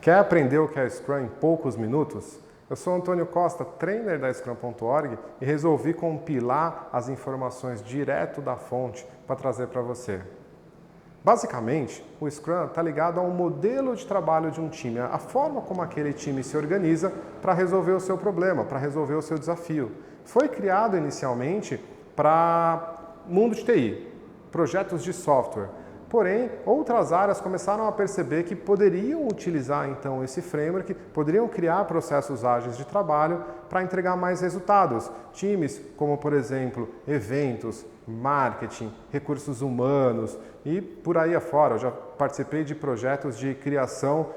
Quer aprender o que é Scrum em poucos minutos? Eu sou Antônio Costa, trainer da Scrum.org e resolvi compilar as informações direto da fonte para trazer para você. Basicamente, o Scrum está ligado a um modelo de trabalho de um time, a forma como aquele time se organiza para resolver o seu problema, para resolver o seu desafio. Foi criado inicialmente para mundo de TI, projetos de software. Porém, outras áreas começaram a perceber que poderiam utilizar então esse framework, poderiam criar processos ágeis de trabalho para entregar mais resultados. Times como, por exemplo, eventos, marketing, recursos humanos e por aí afora. Eu já participei de projetos de criação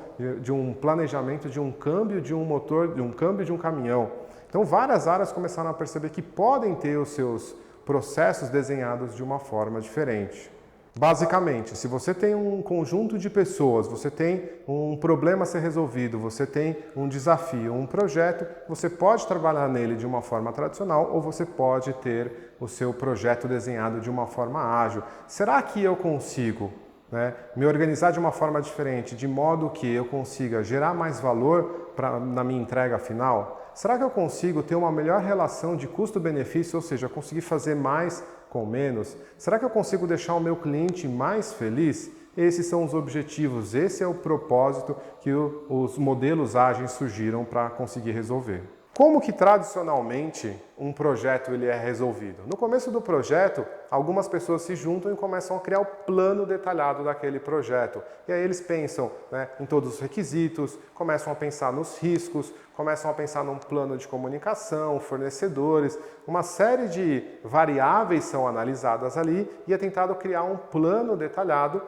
de um planejamento de um câmbio de um motor, de um câmbio de um caminhão. Então, várias áreas começaram a perceber que podem ter os seus processos desenhados de uma forma diferente. Basicamente, se você tem um conjunto de pessoas, você tem um problema a ser resolvido, você tem um desafio, um projeto, você pode trabalhar nele de uma forma tradicional ou você pode ter o seu projeto desenhado de uma forma ágil. Será que eu consigo, me organizar de uma forma diferente, de modo que eu consiga gerar mais valor na minha entrega final? Será que eu consigo ter uma melhor relação de custo-benefício, ou seja, conseguir fazer mais com menos? Será que eu consigo deixar o meu cliente mais feliz? Esses são os objetivos, esse é o propósito que os modelos ágeis surgiram para conseguir resolver. Como que tradicionalmente um projeto ele é resolvido? No começo do projeto, algumas pessoas se juntam e começam a criar o plano detalhado daquele projeto. E aí eles pensam em todos os requisitos, começam a pensar nos riscos, começam a pensar num plano de comunicação, fornecedores, uma série de variáveis são analisadas ali e é tentado criar um plano detalhado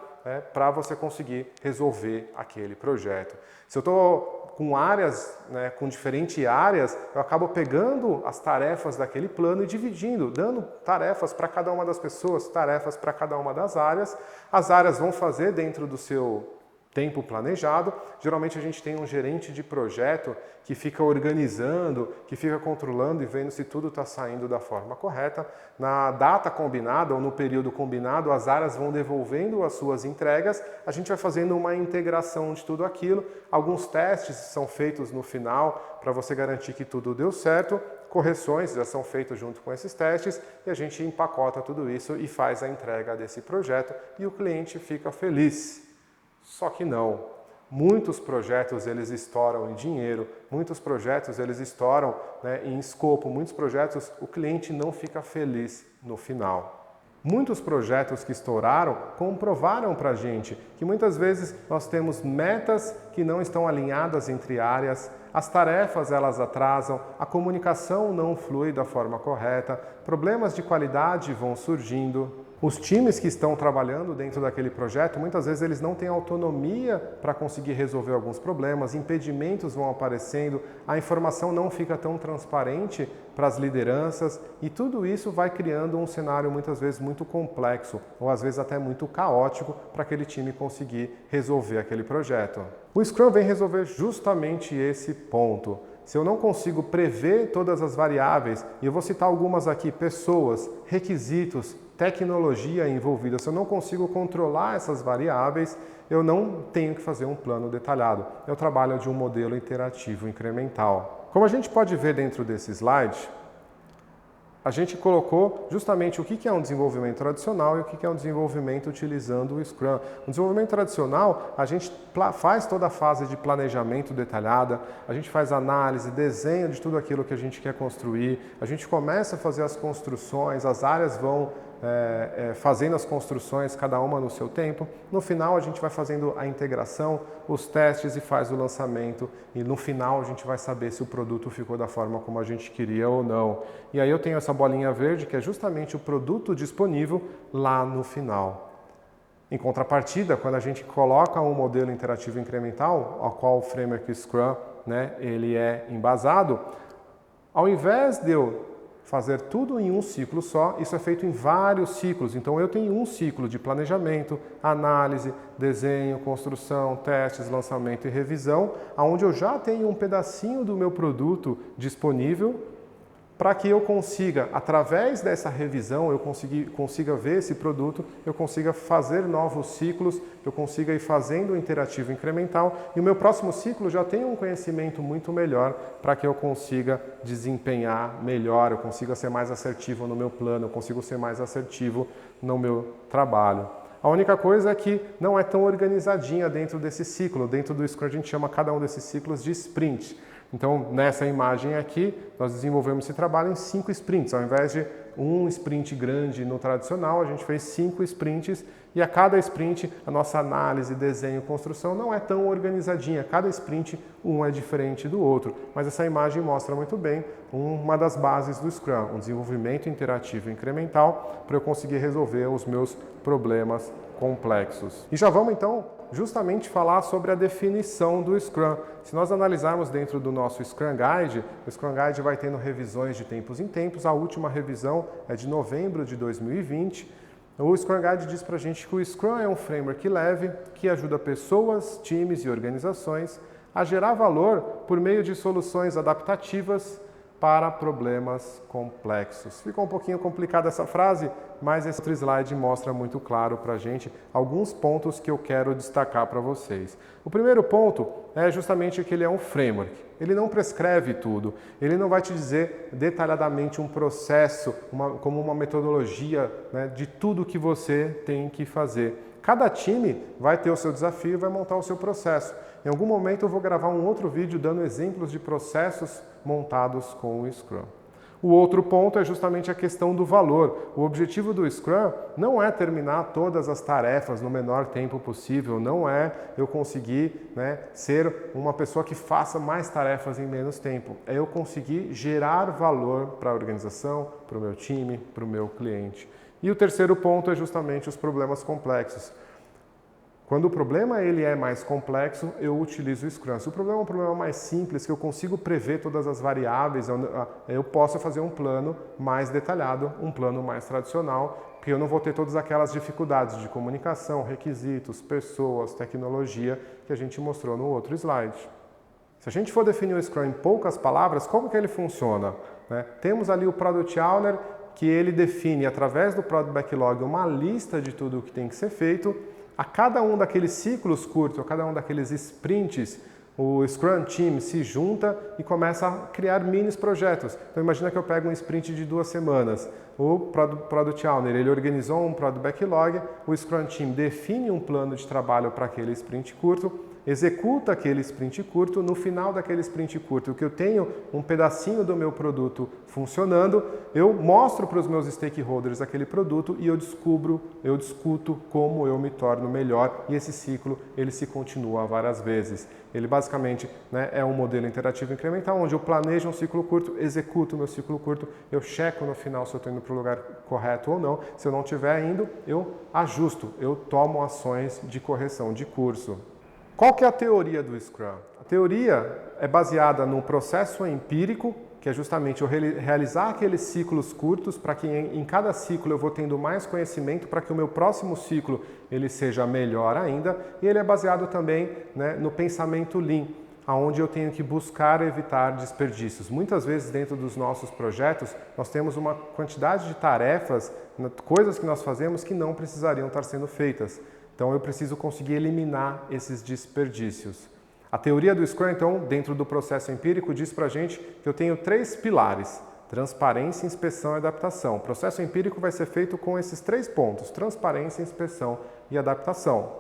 para você conseguir resolver aquele projeto. Se eu estou com áreas, com diferentes áreas, eu acabo pegando as tarefas daquele plano e dividindo, dando tarefas para cada uma das pessoas, tarefas para cada uma das áreas. As áreas vão fazer dentro do seu tempo planejado. Geralmente a gente tem um gerente de projeto que fica organizando, que fica controlando e vendo se tudo está saindo da forma correta. Na data combinada ou no período combinado, as áreas vão devolvendo as suas entregas, a gente vai fazendo uma integração de tudo aquilo. Alguns testes são feitos no final para você garantir que tudo deu certo, correções já são feitas junto com esses testes e a gente empacota tudo isso e faz a entrega desse projeto e o cliente fica feliz. Só que não. Muitos projetos eles estouram em dinheiro, muitos projetos eles estouram em escopo, muitos projetos o cliente não fica feliz no final. Muitos projetos que estouraram comprovaram para a gente que muitas vezes nós temos metas que não estão alinhadas entre áreas, as tarefas elas atrasam, a comunicação não flui da forma correta, problemas de qualidade vão surgindo. Os times que estão trabalhando dentro daquele projeto, muitas vezes eles não têm autonomia para conseguir resolver alguns problemas, impedimentos vão aparecendo, a informação não fica tão transparente para as lideranças e tudo isso vai criando um cenário muitas vezes muito complexo ou às vezes até muito caótico para aquele time conseguir resolver aquele projeto. O Scrum vem resolver justamente esse ponto. Se eu não consigo prever todas as variáveis, e eu vou citar algumas aqui, pessoas, requisitos, tecnologia envolvida, se eu não consigo controlar essas variáveis, eu não tenho que fazer um plano detalhado. Eu trabalho de um modelo interativo incremental. Como a gente pode ver dentro desse slide, a gente colocou justamente o que é um desenvolvimento tradicional e o que é um desenvolvimento utilizando o Scrum. No desenvolvimento tradicional, a gente faz toda a fase de planejamento detalhada, a gente faz análise, desenho de tudo aquilo que a gente quer construir, a gente começa a fazer as construções, as áreas vão fazendo as construções, cada uma no seu tempo. No final a gente vai fazendo a integração, os testes e faz o lançamento e no final a gente vai saber se o produto ficou da forma como a gente queria ou não. E aí eu tenho essa bolinha verde que é justamente o produto disponível lá no final. Em contrapartida, quando a gente coloca um modelo interativo incremental, ao qual o framework Scrum ele é embasado, ao invés de eu fazer tudo em um ciclo só, isso é feito em vários ciclos. Então eu tenho um ciclo de planejamento, análise, desenho, construção, testes, lançamento e revisão, onde eu já tenho um pedacinho do meu produto disponível para que eu consiga, através dessa revisão, eu consiga ver esse produto, eu consiga fazer novos ciclos, eu consiga ir fazendo o interativo incremental e o meu próximo ciclo já tenha um conhecimento muito melhor para que eu consiga desempenhar melhor, eu consiga ser mais assertivo no meu plano, eu consigo ser mais assertivo no meu trabalho. A única coisa é que não é tão organizadinha dentro desse ciclo. Dentro do Scrum a gente chama cada um desses ciclos de sprint. Então, nessa imagem aqui, nós desenvolvemos esse trabalho em 5 sprints. Ao invés de um sprint grande no tradicional, a gente fez 5 sprints e a cada sprint a nossa análise, desenho, construção não é tão organizadinha. Cada sprint um é diferente do outro, mas essa imagem mostra muito bem uma das bases do Scrum, um desenvolvimento interativo incremental para eu conseguir resolver os meus problemas complexos. E já vamos então justamente falar sobre a definição do Scrum. Se nós analisarmos dentro do nosso Scrum Guide, o Scrum Guide vai tendo revisões de tempos em tempos, a última revisão é de novembro de 2020. O Scrum Guide diz pra gente que o Scrum é um framework leve que ajuda pessoas, times e organizações a gerar valor por meio de soluções adaptativas para problemas complexos. Ficou um pouquinho complicada essa frase, mas esse outro slide mostra muito claro para a gente alguns pontos que eu quero destacar para vocês. O primeiro ponto é justamente que ele é um framework. Ele não prescreve tudo, ele não vai te dizer detalhadamente um processo, como uma metodologia, né, de tudo que você tem que fazer. Cada time vai ter o seu desafio e vai montar o seu processo. Em algum momento eu vou gravar um outro vídeo dando exemplos de processos montados com o Scrum. O outro ponto é justamente a questão do valor. O objetivo do Scrum não é terminar todas as tarefas no menor tempo possível, não é eu conseguir, né, ser uma pessoa que faça mais tarefas em menos tempo. É eu conseguir gerar valor para a organização, para o meu time, para o meu cliente. E o terceiro ponto é justamente os problemas complexos. Quando o problema ele é mais complexo, eu utilizo o Scrum. Se o problema é um problema mais simples, que eu consigo prever todas as variáveis, eu posso fazer um plano mais detalhado, um plano mais tradicional, porque eu não vou ter todas aquelas dificuldades de comunicação, requisitos, pessoas, tecnologia, que a gente mostrou no outro slide. Se a gente for definir o Scrum em poucas palavras, como que ele funciona? Né? Temos ali o Product Owner, que ele define, através do Product Backlog, uma lista de tudo o que tem que ser feito. A cada um daqueles ciclos curtos, a cada um daqueles sprints, o Scrum Team se junta e começa a criar mini projetos. Então imagina que eu pego um sprint de 2 semanas. O Product Owner, ele organizou um Product Backlog, o Scrum Team define um plano de trabalho para aquele sprint curto, executa aquele sprint curto, no final daquele sprint curto, que eu tenho um pedacinho do meu produto funcionando, eu mostro para os meus stakeholders aquele produto e eu discuto como eu me torno melhor e esse ciclo ele se continua várias vezes. Ele basicamente, né, é um modelo interativo incremental onde eu planejo um ciclo curto, executo o meu ciclo curto, eu checo no final se eu estou indo para o lugar correto ou não. Se eu não estiver indo, eu ajusto, eu tomo ações de correção de curso. Qual que é a teoria do Scrum? A teoria é baseada no processo empírico, que é justamente eu realizar aqueles ciclos curtos para que em cada ciclo eu vou tendo mais conhecimento para que o meu próximo ciclo ele seja melhor ainda. E ele é baseado também, né, no pensamento Lean, onde eu tenho que buscar evitar desperdícios. Muitas vezes dentro dos nossos projetos nós temos uma quantidade de tarefas, coisas que nós fazemos que não precisariam estar sendo feitas. Então eu preciso conseguir eliminar esses desperdícios. A teoria do Scrum, então, dentro do processo empírico, diz pra gente que eu tenho 3 pilares: transparência, inspeção e adaptação. O processo empírico vai ser feito com esses 3 pontos: transparência, inspeção e adaptação.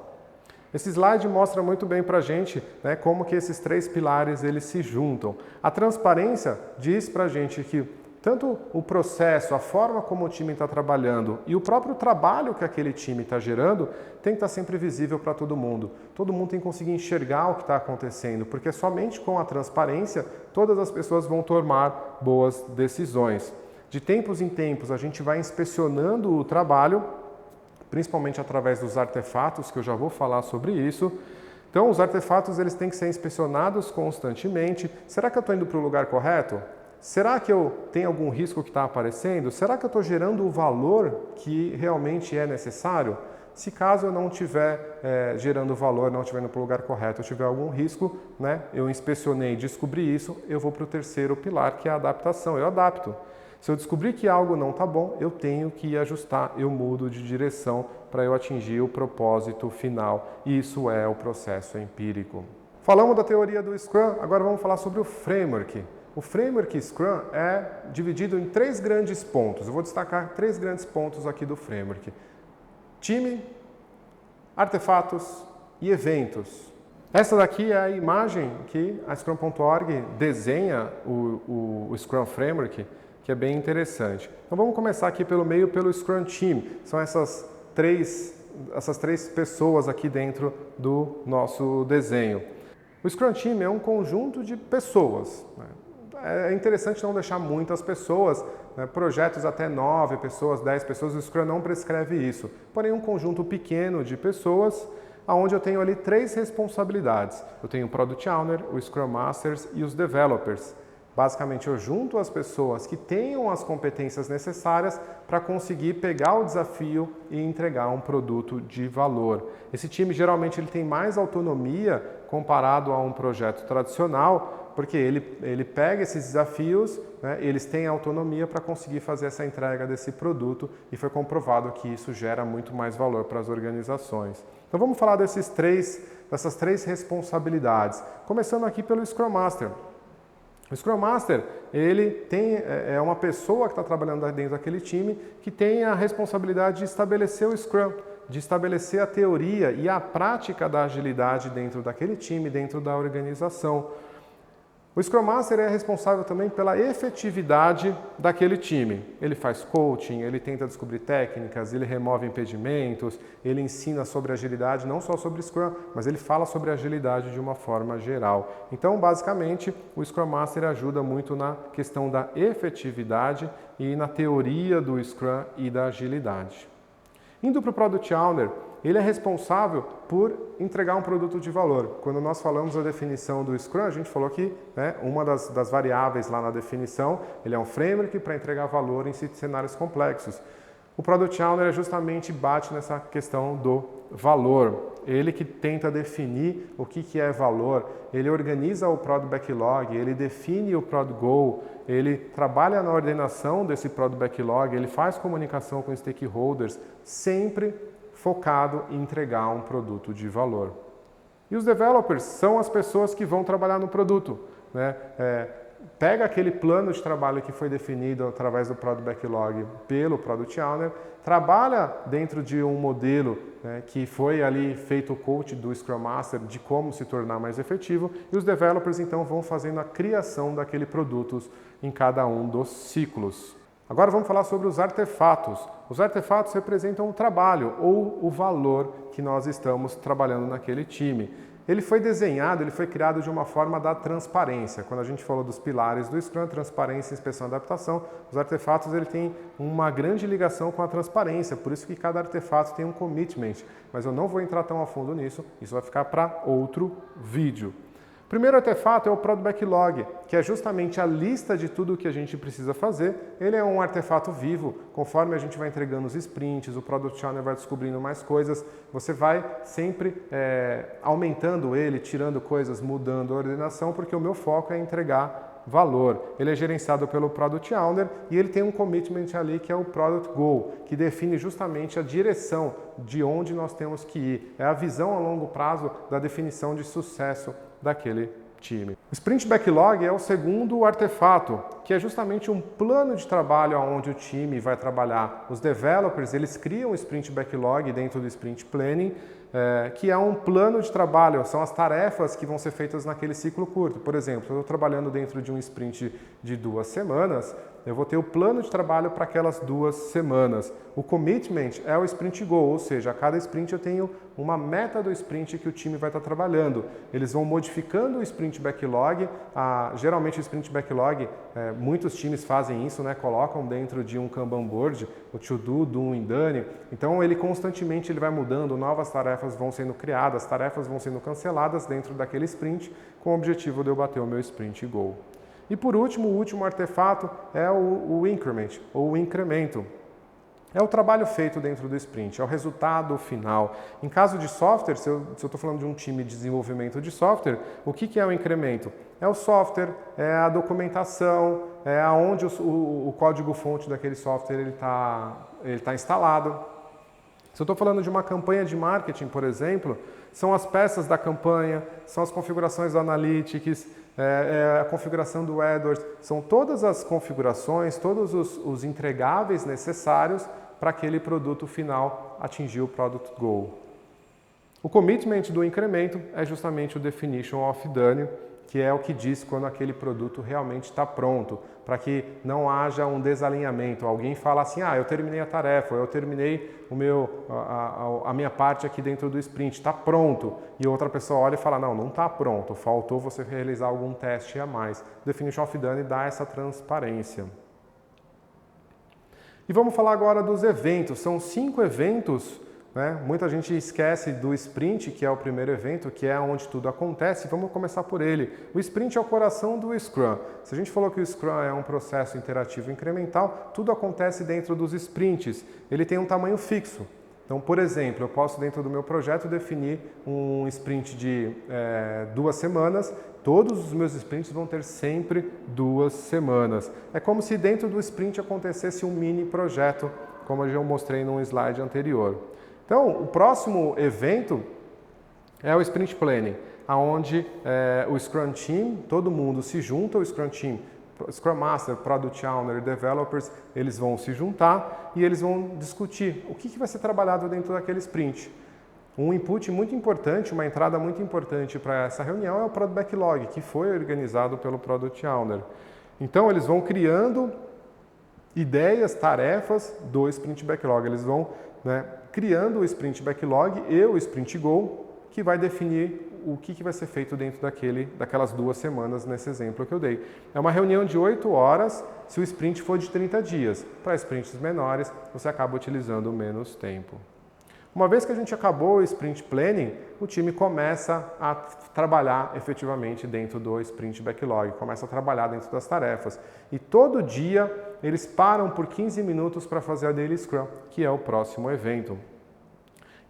Esse slide mostra muito bem pra gente, né, como que esses 3 pilares eles se juntam. A transparência diz pra gente que tanto o processo, a forma como o time está trabalhando e o próprio trabalho que aquele time está gerando tem que estar sempre visível para todo mundo. Todo mundo tem que conseguir enxergar o que está acontecendo, porque somente com a transparência todas as pessoas vão tomar boas decisões. De tempos em tempos a gente vai inspecionando o trabalho, principalmente através dos artefatos, que eu já vou falar sobre isso. Então os artefatos eles têm que ser inspecionados constantemente. Será que eu estou indo para o lugar correto? Será que eu tenho algum risco que está aparecendo? Será que eu estou gerando o valor que realmente é necessário? Se caso eu não estiver gerando valor, não estiver indo para o lugar correto, eu tiver algum risco, né, eu inspecionei e descobri isso, eu vou para o terceiro pilar, que é a adaptação, eu adapto. Se eu descobrir que algo não está bom, eu tenho que ajustar, eu mudo de direção para eu atingir o propósito final. Isso é o processo empírico. Falamos da teoria do Scrum, agora vamos falar sobre o framework. O framework Scrum é dividido em 3 grandes pontos. Eu vou destacar 3 grandes pontos aqui do framework: time, artefatos e eventos. Essa daqui é a imagem que a Scrum.org desenha o Scrum Framework, que é bem interessante. Então vamos começar aqui pelo meio, pelo Scrum Team. São essas três pessoas aqui dentro do nosso desenho. O Scrum Team é um conjunto de pessoas, né? É interessante não deixar muitas pessoas, né? Projetos até 9 pessoas, 10 pessoas, o Scrum não prescreve isso. Porém, um conjunto pequeno de pessoas, onde eu tenho ali 3 responsabilidades. Eu tenho o Product Owner, o Scrum Masters e os Developers. Basicamente, eu junto as pessoas que tenham as competências necessárias para conseguir pegar o desafio e entregar um produto de valor. Esse time, geralmente, ele tem mais autonomia comparado a um projeto tradicional, porque ele pega esses desafios, né, eles têm autonomia para conseguir fazer essa entrega desse produto e foi comprovado que isso gera muito mais valor para as organizações. Então, vamos falar dessas três responsabilidades, começando aqui pelo Scrum Master. O Scrum Master, ele é uma pessoa que está trabalhando dentro daquele time que tem a responsabilidade de estabelecer o Scrum, de estabelecer a teoria e a prática da agilidade dentro daquele time, dentro da organização. O Scrum Master é responsável também pela efetividade daquele time. Ele faz coaching, ele tenta descobrir técnicas, ele remove impedimentos, ele ensina sobre agilidade, não só sobre Scrum, mas ele fala sobre agilidade de uma forma geral. Então, basicamente, o Scrum Master ajuda muito na questão da efetividade e na teoria do Scrum e da agilidade. Indo para o Product Owner, ele é responsável por entregar um produto de valor. Quando nós falamos da definição do Scrum, a gente falou que, né, uma das variáveis lá na definição, ele é um framework para entregar valor em cenários complexos. O Product Owner justamente bate nessa questão do valor. Ele que tenta definir o que é valor, ele organiza o Product Backlog, ele define o Product Goal, ele trabalha na ordenação desse Product Backlog, ele faz comunicação com stakeholders, sempre focado em entregar um produto de valor. E os developers são as pessoas que vão trabalhar no produto, né? Pega aquele plano de trabalho que foi definido através do Product Backlog pelo Product Owner, trabalha dentro de um modelo, né, que foi ali feito o coach do Scrum Master de como se tornar mais efetivo, e os developers então vão fazendo a criação daquele produto em cada um dos ciclos. Agora vamos falar sobre os artefatos. Os artefatos representam o trabalho ou o valor que nós estamos trabalhando naquele time. Ele foi desenhado, ele foi criado de uma forma da transparência. Quando a gente falou dos pilares do Scrum, transparência, inspeção e adaptação, os artefatos ele tem uma grande ligação com a transparência, por isso que cada artefato tem um commitment. Mas eu não vou entrar tão a fundo nisso, isso vai ficar para outro vídeo. O primeiro artefato é o Product Backlog, que é justamente a lista de tudo o que a gente precisa fazer. Ele é um artefato vivo, conforme a gente vai entregando os sprints, o Product Owner vai descobrindo mais coisas, você vai sempre aumentando ele, tirando coisas, mudando a ordenação, porque o meu foco é entregar valor. Ele é gerenciado pelo Product Owner e ele tem um commitment ali que é o Product Goal, que define justamente a direção de onde nós temos que ir. É a visão a longo prazo da definição de sucesso daquele time. O Sprint Backlog é o segundo artefato, que é justamente um plano de trabalho onde o time vai trabalhar. Os developers, eles criam o Sprint Backlog dentro do Sprint Planning, que é um plano de trabalho, são as tarefas que vão ser feitas naquele ciclo curto. Por exemplo, eu estou trabalhando dentro de um sprint de 2 semanas, eu vou ter o plano de trabalho para aquelas 2 semanas. O commitment é o sprint goal, ou seja, a cada sprint eu tenho uma meta do sprint que o time vai estar trabalhando. Eles vão modificando o sprint backlog, geralmente o sprint backlog, muitos times fazem isso, né? Colocam dentro de um Kanban board, o to-do, do e done. Então ele constantemente vai mudando, novas tarefas vão sendo criadas, tarefas vão sendo canceladas dentro daquele sprint, com o objetivo de eu bater o meu sprint goal. E por último, o último artefato é o increment, ou o incremento. É o trabalho feito dentro do sprint, é o resultado final. Em caso de software, se eu estou falando de um time de desenvolvimento de software, o que é o incremento? É o software, é a documentação, é aonde o código-fonte daquele software ele tá instalado. Se eu estou falando de uma campanha de marketing, por exemplo, são as peças da campanha, são as configurações do Analytics, a configuração do AdWords, são todas as configurações, todos os entregáveis necessários para aquele produto final atingir o Product Goal. O commitment do incremento é justamente o definition of done, que é o que diz quando aquele produto realmente está pronto, para que não haja um desalinhamento. Alguém fala assim, eu terminei a tarefa, eu terminei a minha parte aqui dentro do sprint, está pronto. E outra pessoa olha e fala, não está pronto, faltou você realizar algum teste a mais. Definition of done dá essa transparência. E vamos falar agora dos eventos. São 5 eventos. Muita gente esquece do sprint, que é o primeiro evento, que é onde tudo acontece. Vamos começar por ele. O sprint é o coração do Scrum. Se a gente falou que o Scrum é um processo interativo incremental, tudo acontece dentro dos sprints. Ele tem um tamanho fixo. Então, por exemplo, eu posso dentro do meu projeto definir um sprint de 2 semanas. Todos os meus sprints vão ter sempre 2 semanas. É como se dentro do sprint acontecesse um mini projeto, como eu já mostrei num slide anterior. Então, o próximo evento é o Sprint Planning, onde o Scrum Team, todo mundo se junta, o Scrum Team, Scrum Master, Product Owner, Developers, eles vão se juntar e eles vão discutir o que vai ser trabalhado dentro daquele sprint. Um input muito importante, uma entrada muito importante para essa reunião é o Product Backlog, que foi organizado pelo Product Owner. Então, eles vão criando ideias, tarefas do Sprint Backlog, eles vão criando o Sprint Backlog e o Sprint Goal, que vai definir o que vai ser feito dentro daquelas 2 semanas nesse exemplo que eu dei. É uma reunião de 8 horas se o sprint for de 30 dias. Para sprints menores, você acaba utilizando menos tempo. Uma vez que a gente acabou o Sprint Planning, o time começa a trabalhar efetivamente dentro do Sprint Backlog, começa a trabalhar dentro das tarefas. E todo dia eles param por 15 minutos para fazer a Daily Scrum, que é o próximo evento.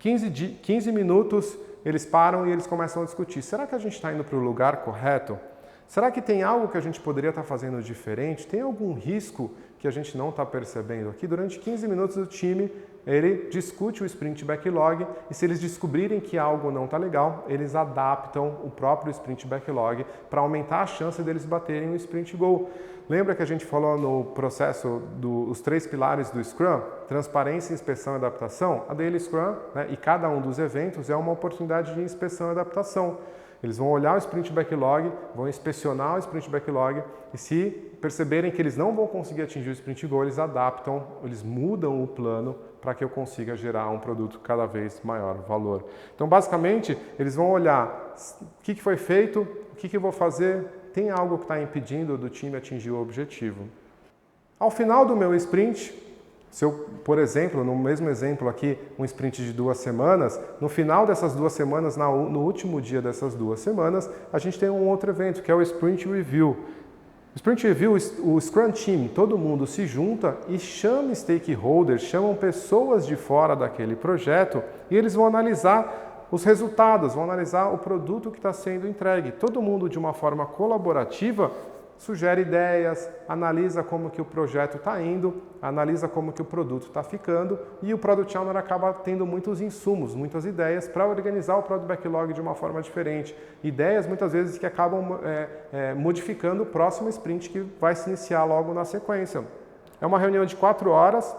15 minutos eles param e eles começam a discutir. Será que a gente está indo para o lugar correto? Será que tem algo que a gente poderia estar fazendo diferente? Tem algum risco que a gente não está percebendo aqui? Durante 15 minutos o time ele discute o Sprint Backlog e se eles descobrirem que algo não está legal, eles adaptam o próprio Sprint Backlog para aumentar a chance deles baterem o Sprint Goal. Lembra que a gente falou no processo dos 3 pilares do Scrum? Transparência, inspeção e adaptação? A Daily Scrum, e cada um dos eventos é uma oportunidade de inspeção e adaptação. Eles vão olhar o Sprint Backlog, vão inspecionar o Sprint Backlog e se perceberem que eles não vão conseguir atingir o Sprint Goal, eles adaptam, eles mudam o plano para que eu consiga gerar um produto cada vez maior valor. Então, basicamente, eles vão olhar o que foi feito, o que eu vou fazer, tem algo que está impedindo do time atingir o objetivo. Ao final do meu sprint, se eu, por exemplo, no mesmo exemplo aqui, um sprint de 2 semanas, no final dessas 2 semanas, no último dia dessas 2 semanas, a gente tem um outro evento, que é o Sprint Review. O Sprint Review, o Scrum Team, todo mundo se junta e chama stakeholders, chamam pessoas de fora daquele projeto e eles vão analisar os resultados, vão analisar o produto que está sendo entregue. Todo mundo, de uma forma colaborativa, sugere ideias, analisa como que o projeto está indo, analisa como que o produto está ficando e o Product Owner acaba tendo muitos insumos, muitas ideias para organizar o Product Backlog de uma forma diferente. Ideias muitas vezes que acabam modificando o próximo sprint que vai se iniciar logo na sequência. É uma reunião de 4 horas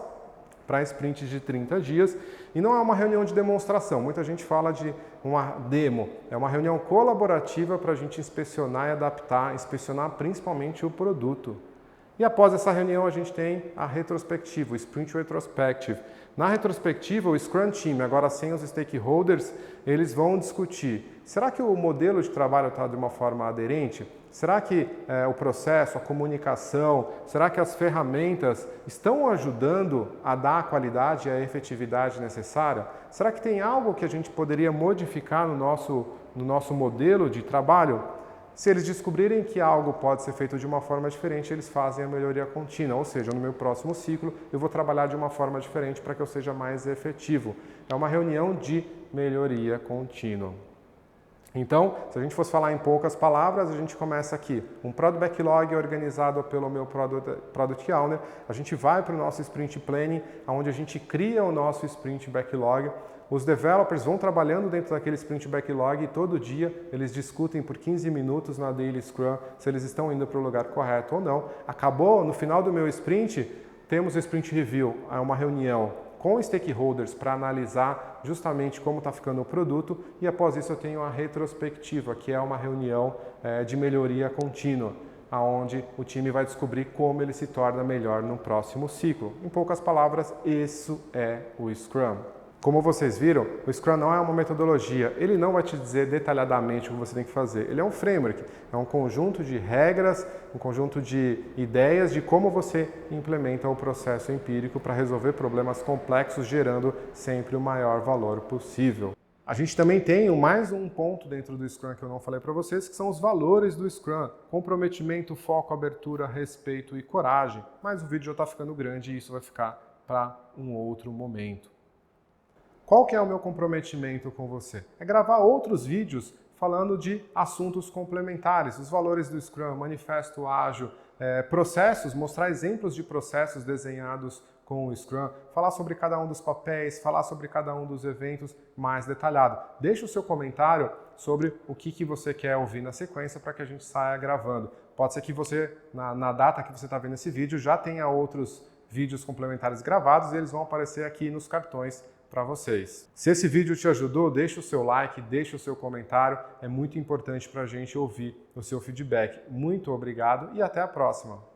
para sprints de 30 dias e não é uma reunião de demonstração. Muita gente fala de uma demo. É uma reunião colaborativa para a gente inspecionar e adaptar, inspecionar principalmente o produto. E após essa reunião a gente tem a retrospectiva, o Sprint Retrospective. Na retrospectiva, o Scrum Team, agora sem os stakeholders, eles vão discutir, será que o modelo de trabalho está de uma forma aderente? Será que o processo, a comunicação, será que as ferramentas estão ajudando a dar a qualidade e a efetividade necessária? Será que tem algo que a gente poderia modificar no nosso modelo de trabalho? Se eles descobrirem que algo pode ser feito de uma forma diferente, eles fazem a melhoria contínua, ou seja, no meu próximo ciclo eu vou trabalhar de uma forma diferente para que eu seja mais efetivo. É uma reunião de melhoria contínua. Então, se a gente fosse falar em poucas palavras, a gente começa aqui. Um Product Backlog organizado pelo meu Product Owner. A gente vai para o nosso Sprint Planning, onde a gente cria o nosso Sprint Backlog. Os developers vão trabalhando dentro daquele Sprint Backlog e todo dia eles discutem por 15 minutos na Daily Scrum se eles estão indo para o lugar correto ou não. Acabou, no final do meu sprint, temos o Sprint Review, é uma reunião com stakeholders para analisar justamente como está ficando o produto e após isso eu tenho a retrospectiva, que é uma reunião de melhoria contínua, onde o time vai descobrir como ele se torna melhor no próximo ciclo. Em poucas palavras, isso é o Scrum. Como vocês viram, o Scrum não é uma metodologia, ele não vai te dizer detalhadamente o que você tem que fazer. Ele é um framework, é um conjunto de regras, um conjunto de ideias de como você implementa o processo empírico para resolver problemas complexos, gerando sempre o maior valor possível. A gente também tem mais um ponto dentro do Scrum que eu não falei para vocês, que são os valores do Scrum. Comprometimento, foco, abertura, respeito e coragem. Mas o vídeo já está ficando grande e isso vai ficar para um outro momento. Qual que é o meu comprometimento com você? É gravar outros vídeos falando de assuntos complementares, os valores do Scrum, manifesto ágil, processos, mostrar exemplos de processos desenhados com o Scrum, falar sobre cada um dos papéis, falar sobre cada um dos eventos mais detalhado. Deixe o seu comentário sobre o que você quer ouvir na sequência para que a gente saia gravando. Pode ser que você, na data que você está vendo esse vídeo, já tenha outros vídeos complementares gravados e eles vão aparecer aqui nos cartões para vocês. Se esse vídeo te ajudou, deixa o seu like, deixa o seu comentário, é muito importante para a gente ouvir o seu feedback. Muito obrigado e até a próxima!